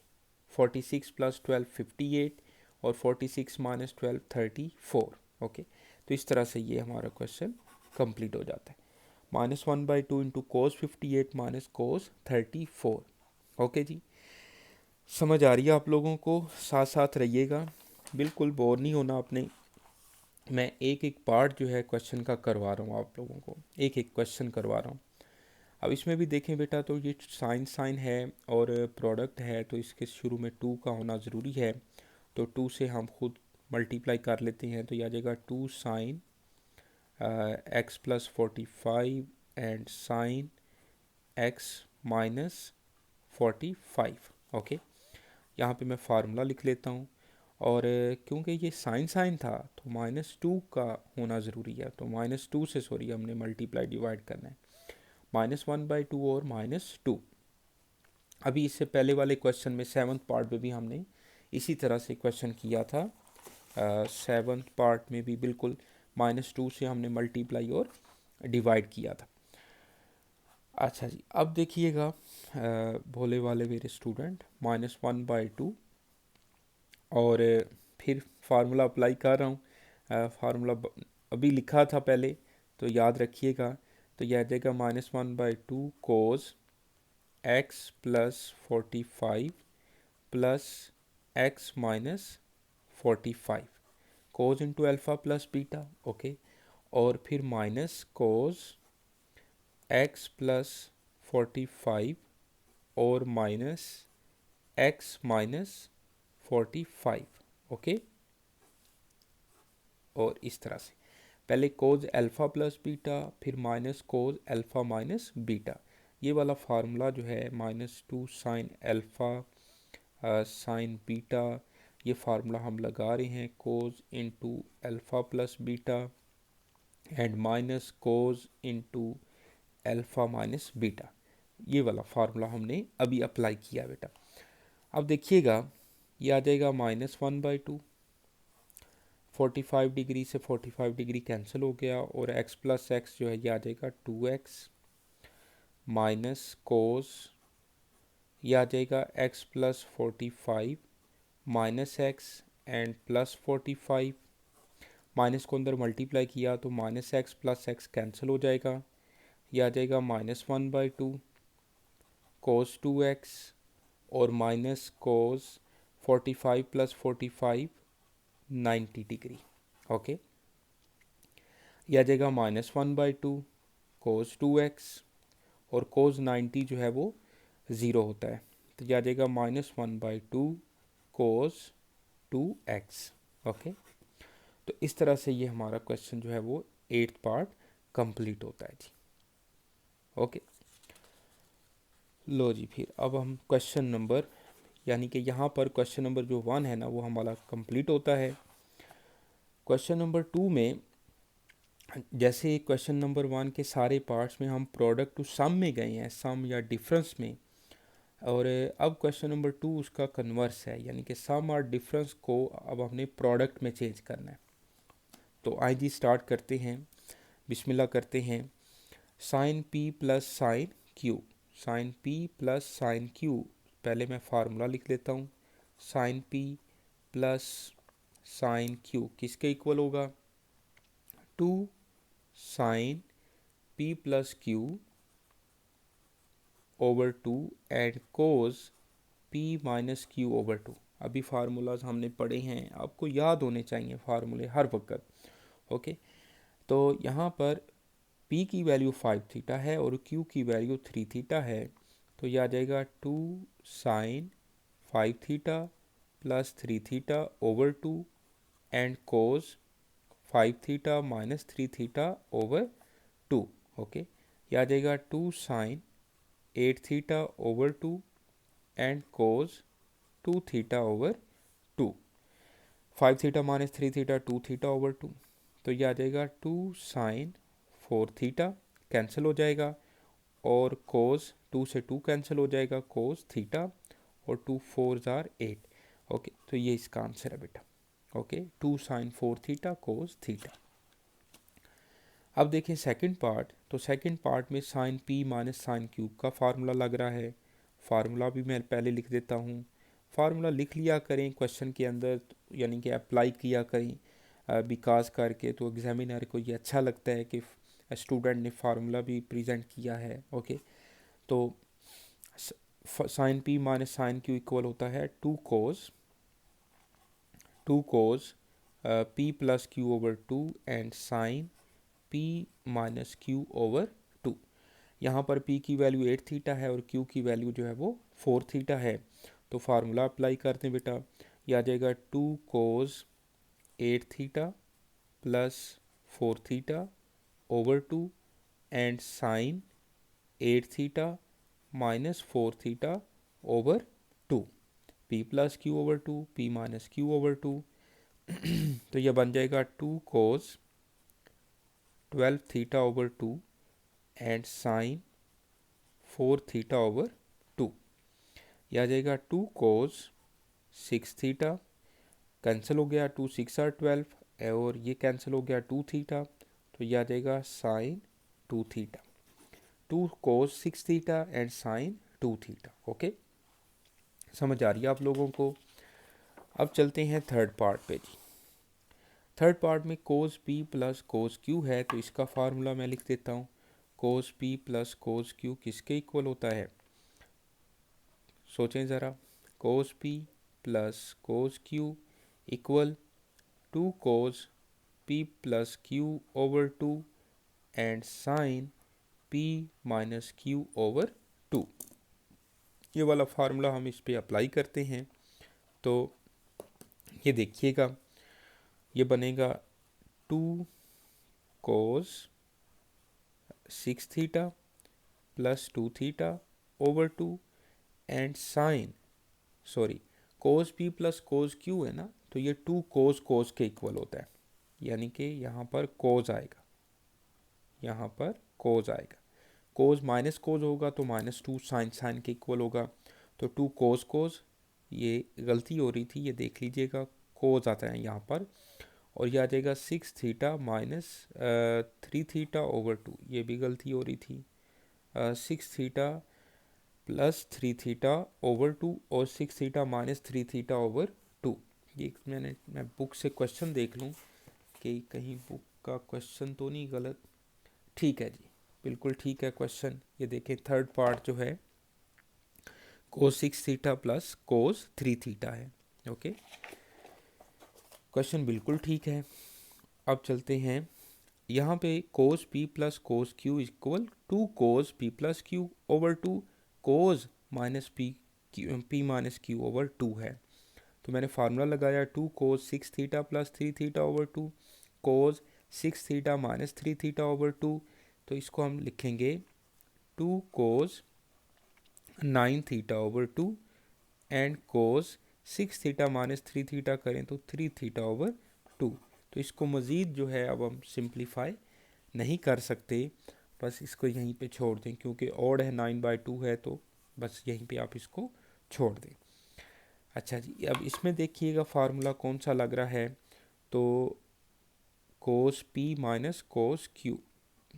46 plus 12 58 और 46 माइनस 12 34। ओके, तो इस तरह से ये हमारा क्वेश्चन कंप्लीट हो जाता है। -1/2 into cos 58 minus cos 34। Okay जी, समझ आ रही है आप लोगों को? साथ साथ रहिएगा, बिल्कुल बोर नहीं होना आपने। मैं एक एक पार्ट जो है क्वेश्चन का करवा रहा हूँ, आप लोगों को एक एक क्वेश्चन करवा रहा हूँ। अब इसमें भी देखें बेटा, तो ये साइन साइन है और प्रोडक्ट है तो इसके शुरू में 2 का होना ज़रूरी है। तो 2 से हम खुद मल्टीप्लाई कर लेते हैं, तो यह आ जाएगा 2 sine x plus 45 and sine x minus 45। Okay, यहाँ पे मैं फार्मूला लिख लेता हूँ और क्योंकि ये साइन साइन था तो -2 का होना ज़रूरी है। तो -2 से सॉरी हमने मल्टीप्लाई डिवाइड करना है, -1/2 और -2। अभी इससे पहले वाले क्वेश्चन में 7th पार्ट में भी हमने इसी तरह से क्वेश्चन किया था। 7th पार्ट में भी बिल्कुल -2 से हमने मल्टीप्लाई और डिवाइड किया था। अच्छा जी, अब देखिएगा भोले वाले मेरे स्टूडेंट, -1/2 और फिर फार्मूला अप्लाई कर रहा हूँ। फार्मूला अभी लिखा था पहले, तो याद रखिएगा। तो यह आ जाएगा -1/2 cos x plus 45 plus x minus 45, cos into alpha plus beta, okay. और फिर माइनस कोस एक्स प्लस 45 और माइनस एक्स माइनस 45, ओके। और इस तरह से पहले कोज अल्फ़ा प्लस बीटा, फिर minus cos alpha minus beta. ये वाला फार्मूला जो है -2 साइन अल्फ़ा साइन बीटा, ये फार्मूला हम लगा रहे हैं cos into alpha plus beta and minus cos into alpha minus beta. ये वाला फार्मूला हमने अभी अप्लाई किया बेटा। अब देखिएगा, ये आ जाएगा -1/2, 45 डिग्री से 45 डिग्री कैंसिल हो गया, और x प्लस एक्स जो है ये आ जाएगा 2x माइनस कोस, ये आ जाएगा x plus 45 minus x and plus 45, minus को अंदर मल्टीप्लाई किया तो minus x plus x cancel हो जाएगा, ये आ जाएगा -1/2 कोस 2x और माइनस कोस 45 प्लस 45 90 डिग्री, ओके। यह आ जाएगा -1/2 कोस 2x और कोस 90 जो है वो 0 होता है, तो यह आ जाएगा -1/2 कोस 2x, ओके। तो इस तरह से ये हमारा क्वेश्चन जो है वो 8th पार्ट कंप्लीट होता है जी, ओके। लो जी, फिर अब हम क्वेश्चन नंबर, यानी कि यहाँ पर क्वेश्चन नंबर जो 1 है ना वो हमारा कंप्लीट होता है। क्वेश्चन नंबर 2 में, जैसे क्वेश्चन नंबर 1 के सारे पार्ट्स में हम प्रोडक्ट टू सम में गए हैं, सम या डिफरेंस में, और अब क्वेश्चन नंबर 2 उसका कन्वर्स है, यानी कि सम और डिफरेंस को अब हमने प्रोडक्ट में चेंज करना है। तो आइए जी स्टार्ट करते हैं, बिस्मिल्लाह करते हैं। Sine P plus sine q, sine P plus sine q, पहले मैं फार्मूला लिख लेता हूँ। Sine P plus sine q किसके इक्वल होगा? 2 sine P plus Q over 2 and cos P minus Q over 2। अभी फार्मूलाज हमने पढ़े हैं, आपको याद होने चाहिए फार्मूले हर वक्त, ओके। तो यहाँ पर P की वैल्यू 5 थीटा है और Q की वैल्यू 3 थीटा है, तो यह आ जाएगा 2 sine 5 theta plus 3 theta over 2 and cos 5 theta minus 3 theta over 2, okay. यह आ जाएगा 2 sine 8 theta over 2 and cos 2 theta over 2, 5 theta minus 3 theta 2 theta over 2, तो यह आ जाएगा 2 साइन 4 थीटा, कैंसिल हो जाएगा, और कोस 2 से 2 कैंसिल हो जाएगा, कोस थीटा, और 2 4 जार 8, ओके। तो ये इसका आंसर है बेटा, okay. 2 sine 4 theta cos theta. अब देखें सेकंड पार्ट, तो सेकंड पार्ट में sine P minus sine cube का फार्मूला लग रहा है। फार्मूला भी मैं पहले लिख देता हूँ। फार्मूला लिख लिया करें क्वेश्चन के अंदर, यानी कि अप्लाई किया करें बिकॉज करके, तो एग्जामिनर को ये अच्छा लगता है कि स्टूडेंट ने फार्मूला भी प्रेजेंट किया है, ओके। तो sine P minus sine Q equal होता है 2 cos P plus Q over 2 and sine P minus Q over 2। यहाँ पर p की वैल्यू 8 थीटा है और q की वैल्यू जो है वो 4 थीटा है, तो फार्मूला अप्लाई करते हैं बेटा। यह आ जाएगा 2 cos 8 theta plus 4 theta over 2 and sine 8 theta minus 4 theta over 2, p plus Q over 2, p minus Q over 2, तो यह बन जाएगा 2 cos 12 theta over 2 and sine 4 theta over 2। यह आ जाएगा 2 कोस 6 थीटा, कैंसिल हो गया, 2 6 और 12, और ये कैंसिल हो गया 2 थीटा, तो यह आ जाएगा sine 2 theta. 2 cos 6 theta and sine 2 theta, okay. समझ आ रही है आप लोगों को? अब चलते हैं थर्ड पार्ट पे जी। थर्ड पार्ट में cos P plus cos q है, तो इसका फार्मूला मैं लिख देता हूँ। Cos P plus cos q किसके इक्वल होता है? सोचें ज़रा। Cos P plus cos q equal to cos P plus Q over two and sine P minus Q over two. ये वाला फार्मूला हम इस पे अप्लाई करते हैं तो ये देखिएगा, ये बनेगा two cos six theta plus two theta over two and sine, sorry, cos P plus cos q है ना, तो ये टू कोस कोस के इक्वल होता है, यानी कि यहाँ पर कोस आएगा, यहाँ पर कोस आएगा। कोस माइनस कोस होगा तो माइनस टू साइन साइन के इक्वल होगा, तो टू कोस कोस, ये गलती हो रही थी, ये देख लीजिएगा, कोस आता है यहाँ पर, और ये आ जाएगा six theta minus three theta over two, ये भी गलती हो रही थी, six theta plus three theta over two और six theta minus three theta over two. ये मैं बुक से क्वेश्चन देख लूँ कि कहीं बुक का क्वेश्चन तो नहीं गलत। ठीक है जी, बिल्कुल ठीक है क्वेश्चन। ये देखें थर्ड पार्ट जो है cos six theta plus cos three theta है। ओके, क्वेश्चन बिल्कुल ठीक है। अब चलते हैं यहाँ पे cos P plus cos q equal to cos P plus Q over two cos minus p minus Q over two है। तो मैंने फार्मूला लगाया two cos six theta plus three theta over two cos six theta minus three theta over two, तो इसको हम लिखेंगे two cos nine theta over two and cos six theta minus three theta करें तो थ्री थीटा ओवर टू। तो इसको मज़ीद जो है अब हम सिंप्लीफाई नहीं कर सकते, बस इसको यहीं पे छोड़ दें, क्योंकि ऑड है, नाइन बाई टू है, तो बस यहीं पे आप इसको छोड़ दें। अच्छा जी, अब इसमें देखिएगा फार्मूला कौन सा लग रहा है, तो cos P minus cos q,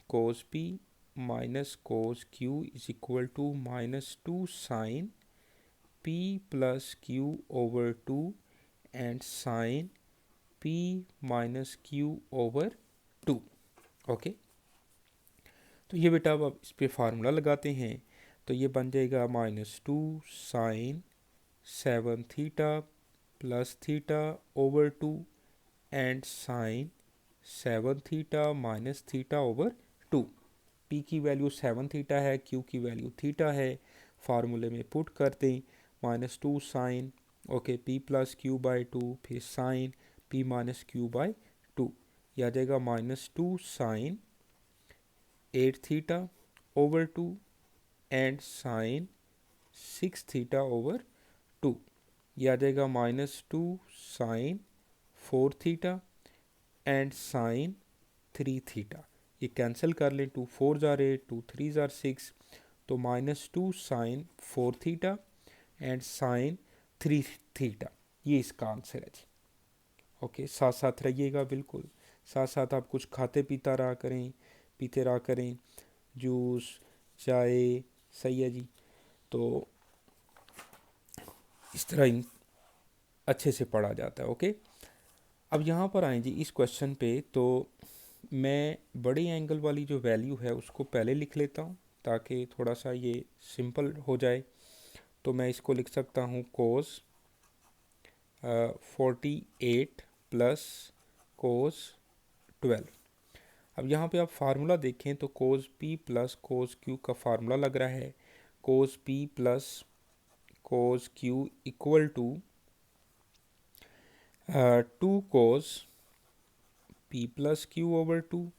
cos P minus cos Q is equal to minus two sine p plus Q over two and sine p minus Q over two. Okay, तो ये बेटा अब इस पर फार्मूला लगाते हैं, तो ये बन जाएगा minus two sine seven theta plus theta over two and sine seven theta minus theta over two. p की वैल्यू सेवन थीटा है, q की वैल्यू थीटा है, फार्मूले में पुट कर दें minus two sine okay p plus q by two, फिर sine P minus q by two, यह आ जाएगा minus two sine eight theta over two and sine six theta over two, यह आ जाएगा minus two sine four theta and sine three theta. ये कैंसिल कर लें, two four are eight, two three are six, तो minus two sine four theta and sine three theta, ये इसका आंसर है जी। ओके, साथ साथ रहिएगा, बिल्कुल साथ साथ आप कुछ खाते पीता रहा करें, पीते रहा करें, जूस चाय, सही है जी। तो इस तरह अच्छे से पढ़ा जाता है। ओके, अब यहाँ पर आएँ जी इस क्वेश्चन पे, तो मैं बड़े एंगल वाली जो वैल्यू है उसको पहले लिख लेता हूँ ताकि थोड़ा सा ये सिंपल हो जाए। तो मैं इसको लिख सकता हूँ कोस 48 प्लस कोस 12। अब यहाँ पे आप फार्मूला देखें तो cos P plus cos q का फार्मूला लग रहा है, cos P plus cos q equal to two cos P plus Q over two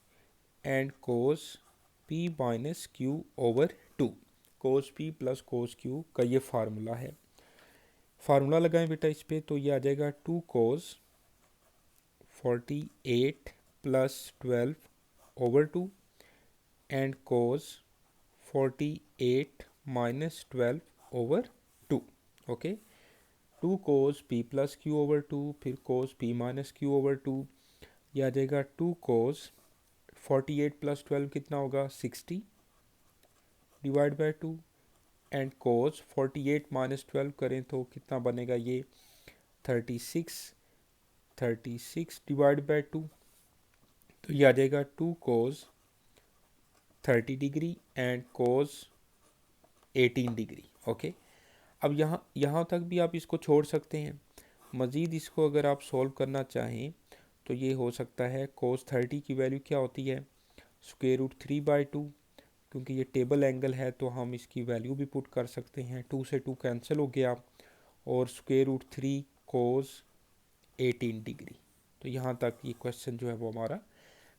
and cos P minus Q over two. Cos P plus cos q का ये फार्मूला है। फार्मूला लगाएं बेटा इस पे, तो ये आ जाएगा two cos 48 plus 12 over two and cos 48 minus 12 over two. Okay, two cos P plus Q over two, फिर cos P minus Q over two, यह आ जाएगा टू कोस 48 प्लस 12 कितना होगा 60 divide by two and cos 48 minus 12 करें तो कितना बनेगा ये 36 36 डिवाइड बाई 2, तो ये आ जाएगा 2 कोस 30 degree and cos 18 degree. Okay, अब यहाँ तक भी आप इसको छोड़ सकते हैं। मज़ीद इसको अगर आप सॉल्व करना चाहें तो ये हो सकता है कोस 30 की वैल्यू क्या होती है, √3/2, क्योंकि ये टेबल एंगल है तो हम इसकी वैल्यू भी पुट कर सकते हैं। 2 से 2 कैंसिल हो गया और √3 कोस 18 डिग्री। तो यहाँ तक ये क्वेश्चन जो है वो हमारा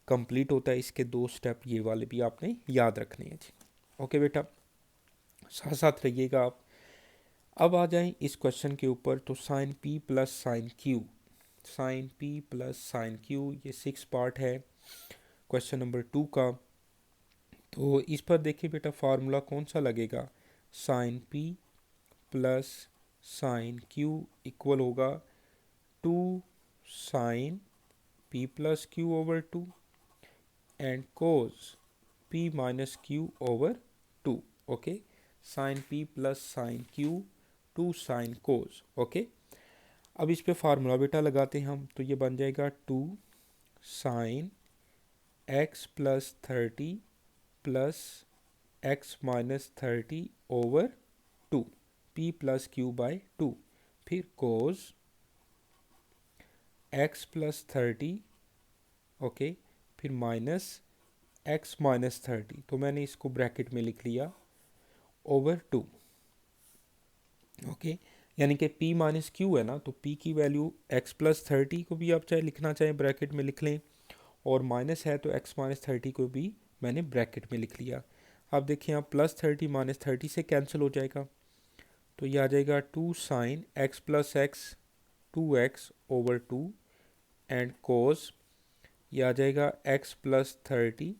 कंप्लीट होता है। इसके 2 स्टेप ये वाले भी आपने याद रखने हैं जी। ओके बेटा, साथ साथ रहिएगा आप। अब आ जाएं इस क्वेश्चन के ऊपर। तो sine P plus sine q, sine P plus sine q, ये 6 पार्ट है क्वेश्चन नंबर 2 का। तो इस पर देखिए बेटा, फार्मूला कौन सा लगेगा, sine P plus sine Q equal होगा 2 sine P plus Q over 2 and cos P minus Q over 2। Okay, sine P plus sine q 2 sine cos. Okay, अब इस पे फार्मूला बेटा लगाते हैं हम। तो ये बन जाएगा 2 sign x plus 30 plus x minus 30 over 2, P plus q by 2, फिर कोस एक्स प्लस 30, ओके, फिर माइनस एक्स माइनस 30, तो मैंने इसको ब्रैकेट में लिख लिया ओवर 2। ओके, यानी कि p माइनस क्यू है ना, तो p की वैल्यू x प्लस 30 को भी आप चाहे लिखना चाहें ब्रैकेट में लिख लें, और माइनस है तो x माइनस 30 को भी मैंने ब्रैकेट में लिख लिया। अब देखिए यहाँ प्लस 30 माइनस 30 से कैंसिल हो जाएगा, तो ये आ जाएगा 2 sine x plus x 2x over 2 and cos, ये आ जाएगा x प्लस 30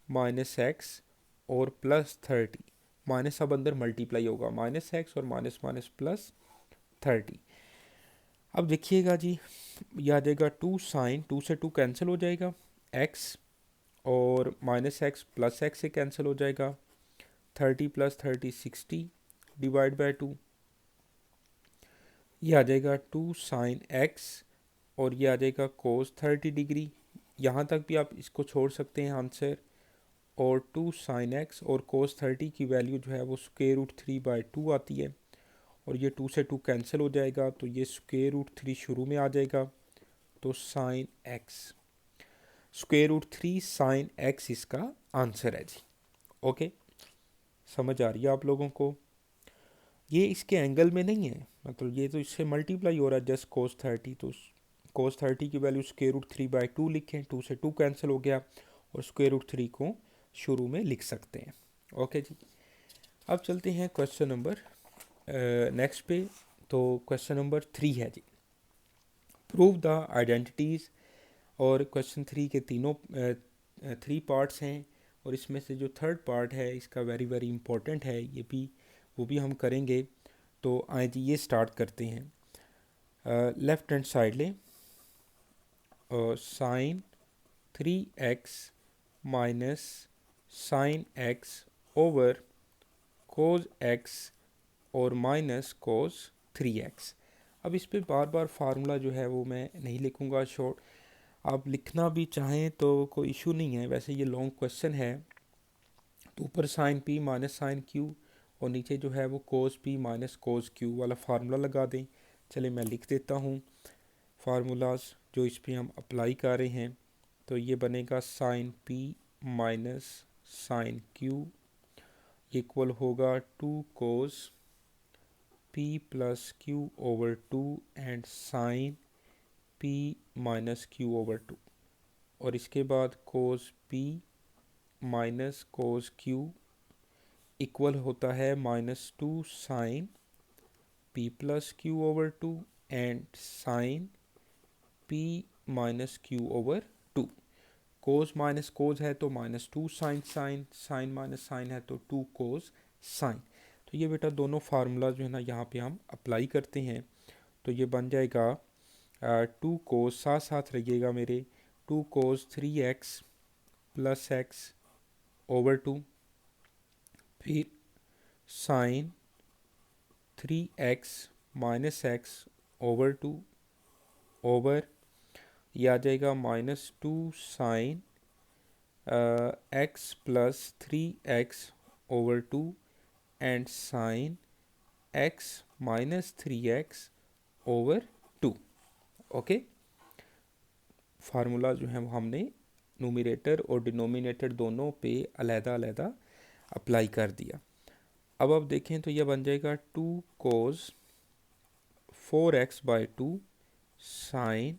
माइनस एक्स और प्लस 30, माइनस अब अंदर मल्टीप्लाई होगा, माइनस एक्स और माइनस माइनस प्लस 30। अब देखिएगा जी, यह आ जाएगा 2 साइन, 2 से 2 कैंसिल हो जाएगा, x और माइनस एक्स प्लस एक्स से कैंसिल हो जाएगा, 30 प्लस 30 60 डिवाइड बाय 2, ये आ जाएगा 2 साइन x और ये आ जाएगा कोस 30 डिग्री। यहाँ तक भी आप इसको छोड़ सकते हैं आंसर, और 2 साइन एक्स और कोस 30 की वैल्यू जो है वो √3/2 आती है, और ये 2 से 2 कैंसिल हो जाएगा, तो ये √3 शुरू में आ जाएगा, तो साइन एक्स, √3 साइन एक्स इसका आंसर है जी। ओके, समझ आ रही है आप लोगों को। ये इसके एंगल में नहीं है, मतलब ये तो इससे मल्टीप्लाई हो रहा है जस्ट कोस 30, तो कोस 30 की वैल्यू √3/2 लिखें, 2 से 2 कैंसिल हो गया, और √3 को शुरू में लिख सकते हैं। ओके जी, अब चलते हैं क्वेश्चन नंबर नेक्स्ट पे। तो क्वेश्चन नंबर 3 है जी, प्रूव द आइडेंटिटीज़। और क्वेश्चन 3 के तीनों 3 पार्ट्स हैं, और इसमें से जो थर्ड पार्ट है इसका वेरी वेरी इंपॉर्टेंट है, ये भी वो भी हम करेंगे। तो आए जी, ये स्टार्ट करते हैं। लेफ्ट हैंड साइड लें, sine 3x minus sine x over cos x और माइनस कोस 3x। अब इस पे बार बार फार्मूला जो है वो मैं नहीं लिखूँगा, शॉर्ट आप लिखना भी चाहें तो कोई इशू नहीं है, वैसे ये लॉन्ग क्वेश्चन है। तो ऊपर sine p minus sine q और नीचे जो है वो cos p minus cos q वाला फार्मूला लगा दें। चलिए मैं लिख देता हूँ फार्मूलाज जो इस पर हम अप्लाई कर रहे हैं। तो ये बनेगा sine p minus sine q equal होगा 2 cos p plus q over 2 and sine p minus q over 2, और इसके बाद cos p minus cos q equal होता है -2 sine p plus q over 2 and sine p minus q over 2। Cos minus cos है तो -2 sine sine, sine minus sine है तो 2 कोस साइन। तो ये बेटा दोनों फार्मूला जो है ना यहाँ पे हम अप्लाई करते हैं, तो ये बन जाएगा 2 कोस, साथ साथ रहिएगा मेरे, 2 कोस 3x प्लस एक्स ओवर 2, फिर sine 3x minus x over two over, ये आ जाएगा -2 sin x plus 3x over two and sine x -3x over two. Okay, formula जो है वो हमने नोमिनेटर और डिनोमिनेटर दोनों पे अलहदा अप्लाई कर दिया। अब आप देखें तो यह बन जाएगा 2 cos 4x/2 sign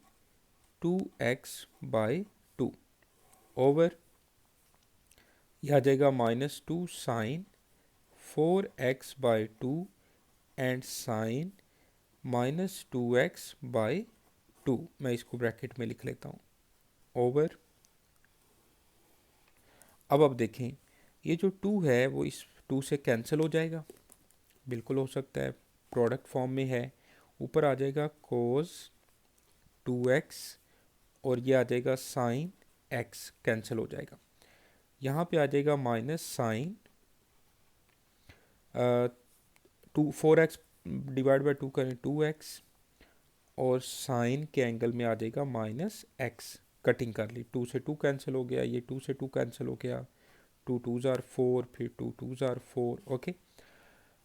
2x/2 over, यह आ जाएगा -2 sin 4x/2 and sign -2x/2। मैं इसको ब्रैकेट में लिख लेता हूँ, ओवर। अब आप देखें ये जो 2 है वो इस 2 से कैंसिल हो जाएगा, बिल्कुल हो सकता है, प्रोडक्ट फॉर्म में है। ऊपर आ जाएगा कोस 2x और ये आ जाएगा साइन x, कैंसिल हो जाएगा। यहाँ पे आ जाएगा minus sign 4x divide by 2 करें 2x और साइन के एंगल में आ जाएगा -x। कटिंग कर ली, 2 से 2 कैंसिल हो गया, ये 2 से 2 कैंसिल हो गया, 2 2 ज़ार 4, फिर 2 2 ज़ार 4। ओके,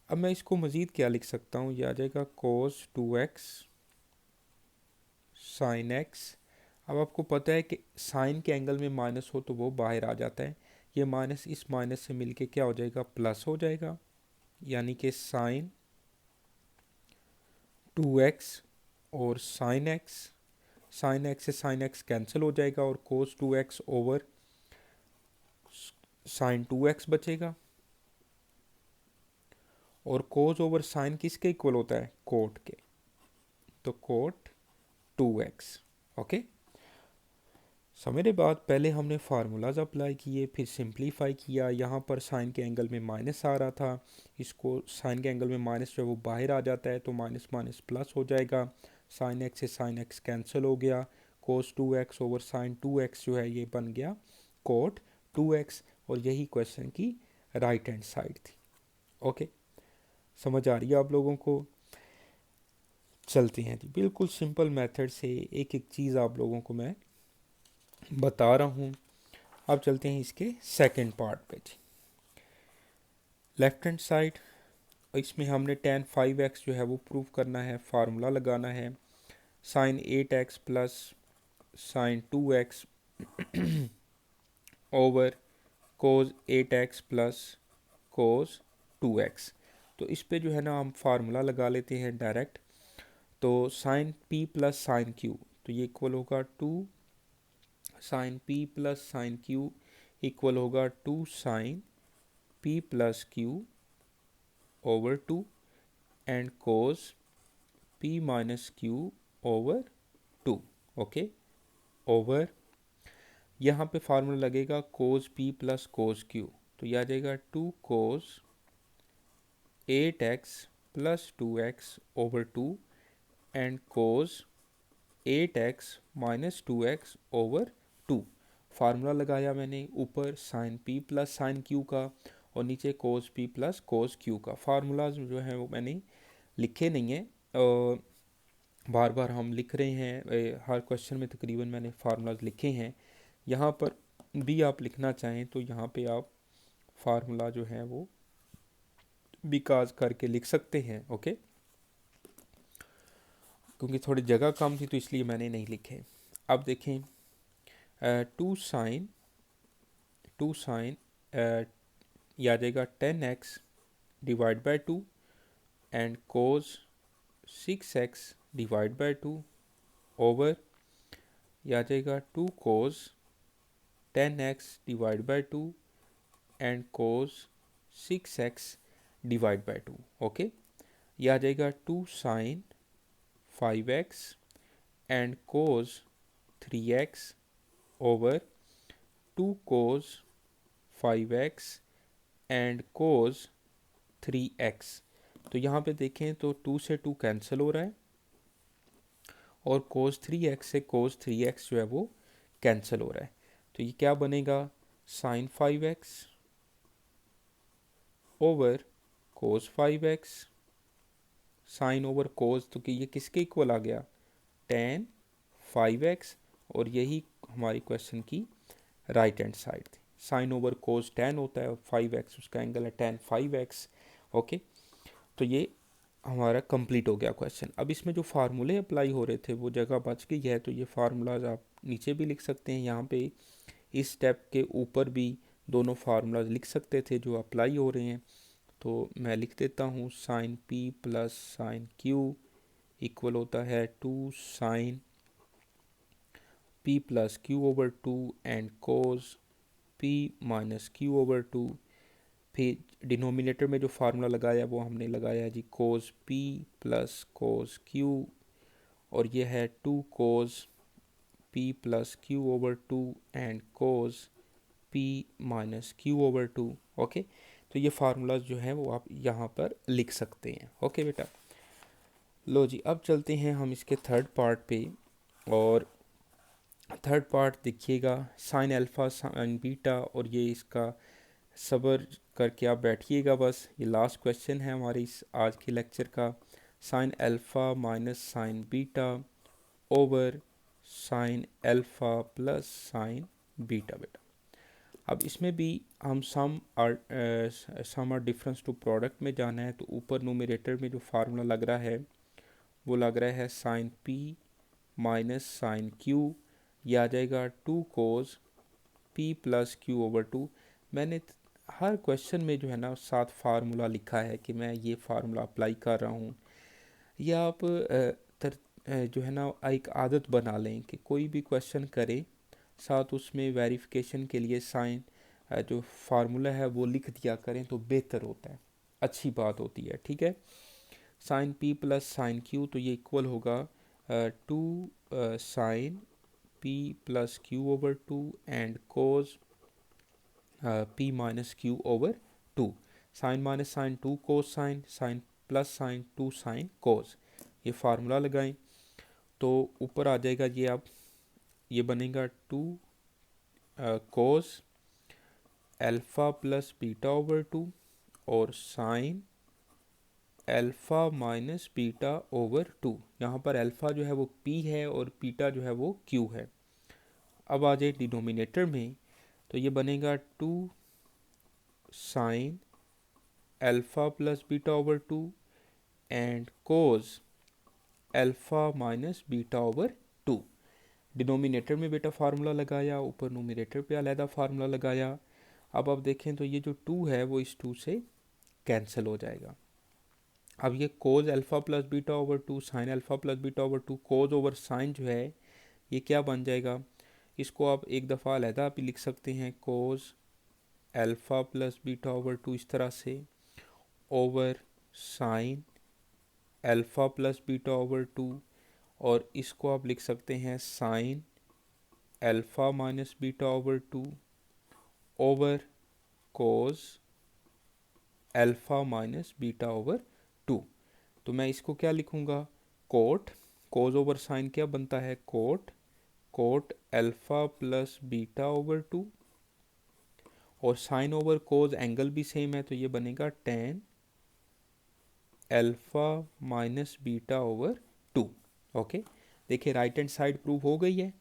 अब मैं इसको मज़ीद क्या लिख सकता हूँ, ये आ जाएगा कोस 2x साइन x। अब आपको पता है कि साइन के एंगल में माइनस हो तो वो बाहर आ जाता है, ये माइनस इस माइनस से मिलके क्या हो जाएगा, प्लस हो जाएगा, यानी कि साइन 2x और साइन x, साइन x से साइन x कैंसिल हो जाएगा और कोस 2x ओवर साइन 2x बचेगा। और कोस ओवर साइन किसके इक्वल होता है, कोट के, तो कोट 2x। ओके, समझने बाद पहले हमने फार्मूलाज अप्लाई किए, फिर सिंप्लीफाई किया। यहाँ पर साइन के एंगल में माइनस आ रहा था, इसको साइन के एंगल में माइनस जो है वो बाहर आ जाता है तो माइनस माइनस प्लस हो जाएगा, साइन एक्स से साइन एक्स कैंसिल हो गया, कोस 2x ओवर साइन 2x जो है ये बन गया कोट 2x। और यही क्वेश्चन की राइट हैंड साइड थी। ओके, समझ आ रही है आप लोगों को? चलते हैं जी, बिल्कुल सिंपल मेथड से एक एक चीज़ आप लोगों को मैं बता रहा हूँ। अब चलते हैं इसके सेकंड पार्ट पे जी, लेफ्ट हैंड साइड। इसमें हमने tan 5x जो है वो प्रूव करना है, फार्मूला लगाना है, sine 8x plus sine 2x over cos 8x plus cos 2x। तो इस पे जो है ना हम फार्मूला लगा लेते हैं डायरेक्ट। तो sine p plus sine q, तो ये इक्वल होगा 2 sine p plus sine q equal होगा 2 sine p plus q over 2 and cos p minus q over 2। Okay, over यहाँ पे फार्मूला लगेगा cos p plus cos q, तो यह आ जाएगा 2 cos 8x plus 2x over 2 and cos 8x minus 2x over 2। Formula लगाया मैंने ऊपर sine p plus sine q का और नीचे कोस p प्लस कोस q का। फार्मूलाज जो है वो मैंने लिखे नहीं है, बार बार हम लिख रहे हैं, हर क्वेश्चन में तकरीबन मैंने फार्मूलाज लिखे हैं। यहाँ पर भी आप लिखना चाहें तो यहाँ पे आप फार्मूला जो है वो बिकाज करके लिख सकते हैं। ओके, क्योंकि थोड़ी जगह कम थी तो इसलिए मैंने नहीं लिखे। अब देखें 2 साइन यह आ जाएगा 10x divide by 2 and cos 6x divide by 2 over, यह आ जाएगा 2 cos 10x divide by 2 and cos 6x divide by 2। Okay, यह आ जाएगा 2 sine 5x and cos 3x over 2 cos 5x and cos 3x। तो यहाँ पे देखें तो 2 से 2 कैंसिल हो रहा है और कोस 3x से कोस 3x जो है वो कैंसिल हो रहा है। तो ये क्या बनेगा, साइन 5x ओवर कोस 5x साइन ओवर कोस, तो कि ये किसके इक्वल आ गया, tan 5x, और यही हमारी क्वेश्चन की राइट हैंड साइड थी। साइन ओवर कोस tan होता है और 5x उसका एंगल है tan 5x। ओके, तो ये हमारा कंप्लीट हो गया क्वेश्चन। अब इसमें जो फार्मूले अप्लाई हो रहे थे वो जगह बच गई है, तो ये फार्मूलाज आप नीचे भी लिख सकते हैं। यहाँ पे इस स्टेप के ऊपर भी दोनों फार्मूलाज लिख सकते थे जो अप्लाई हो रहे हैं। तो मैं लिख देता हूँ, sine p plus sine q equal होता है 2 sine p plus q over 2 and cos p minus q over 2। फिर डिनोमिनेटर में जो फार्मूला लगाया वो हमने लगाया जी कोस p प्लस कोस q, और ये है 2 cos p plus q over 2 and cos p minus q over 2। Okay, तो ये फार्मूलाज जो हैं वो आप यहाँ पर लिख सकते हैं। ओके बेटा, लो जी अब चलते हैं हम इसके थर्ड पार्ट पे। और थर्ड पार्ट देखिएगा, साइन अल्फ़ा साइन बीटा, और ये इसका सब्र करके आप बैठिएगा, बस ये लास्ट क्वेश्चन है हमारे इस आज के लेक्चर का। Sine alpha minus sine beta over sine alpha plus sine beta बेटा। अब इसमें भी हम sum or difference to product में जाना है, तो ऊपर न्यूमरेटर में जो फार्मूला लग रहा है वो लग रहा है sine p minus sine q, ये आ जाएगा 2 cos p plus q over 2। मैंने हर क्वेश्चन में जो है ना साथ फार्मूला लिखा है कि मैं ये फार्मूला अप्लाई कर रहा हूँ। ये आप जो है ना एक आदत बना लें कि कोई भी क्वेश्चन करें साथ उसमें वेरिफिकेशन के लिए साइन जो फार्मूला है वो लिख दिया करें, तो बेहतर होता है, अच्छी बात होती है। ठीक है, sine p plus sine q, तो ये इक्वल होगा 2 sine p plus q over 2 and cos p minus q over 2। Sine minus sine 2 cos sine, sine plus sine 2 sine cos, ये फार्मूला लगाएं तो ऊपर आ जाएगा ये। अब ये बनेगा 2 cos alpha plus beta over 2 और sine alpha minus beta over 2। यहाँ पर अल्फ़ा जो है वो p है और बीटा जो है वो q है। अब आ जाए डिनोमिनेटर में, तो ये बनेगा 2 sine alpha plus beta over 2 and cos alpha minus beta over 2। Denominator में बेटा फार्मूला लगाया, ऊपर न्यूमरेटर पे अलहदा फार्मूला लगाया। अब आप देखें तो ये जो 2 है वो इस 2 से कैंसिल हो जाएगा। अब ये cos alpha plus beta over 2 sine alpha plus beta over 2, cos over sine जो है ये क्या बन जाएगा, इसको आप एक दफ़ा अलहदा भी लिख सकते हैं, cos alpha plus beta over 2 इस तरह से, over sine alpha plus beta over 2, और इसको आप लिख सकते हैं sine alpha minus beta over 2 over cos alpha minus beta over 2। तो मैं इसको क्या लिखूँगा, कोट, कोज ओवर साइन क्या बनता है, cot, cot alpha plus beta over 2, और साइन ओवर कोज एंगल भी सेम है तो ये बनेगा tan alpha minus beta over 2। Okay, देखिए राइट हैंड साइड प्रूव हो गई है,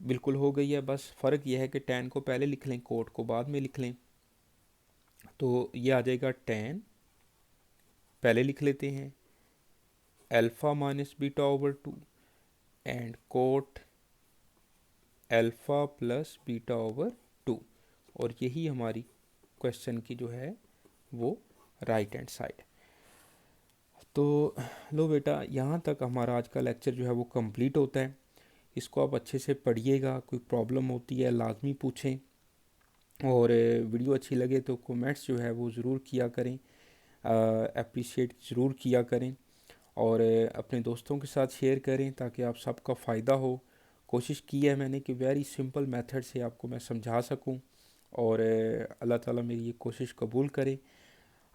बिल्कुल हो गई है। बस फ़र्क यह है कि टेन को पहले लिख लें, कोट को बाद में लिख लें। तो ये आ जाएगा टेन, पहले लिख लेते हैं, alpha minus beta over 2 and cot alpha plus beta over 2, और यही हमारी क्वेश्चन की जो है वो राइट हैंड साइड। तो लो बेटा, यहाँ तक हमारा आज का लेक्चर जो है वो कंप्लीट होता है। इसको आप अच्छे से पढ़िएगा, कोई प्रॉब्लम होती है लाजमी पूछें, और वीडियो अच्छी लगे तो कमेंट्स जो है वो ज़रूर किया करें, अप्रिशिएट ज़रूर किया करें, और अपने दोस्तों के साथ शेयर करें ताकि आप सबका फ़ायदा हो। कोशिश की है मैंने कि वेरी सिंपल मेथड से आपको मैं समझा सकूं, और अल्लाह ताला मेरी ये कोशिश कबूल करे।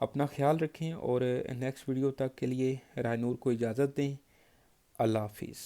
अपना ख्याल रखें, और नेक्स्ट वीडियो तक के लिए रायनूर को इजाज़त दें। अल्लाह हाफिज़।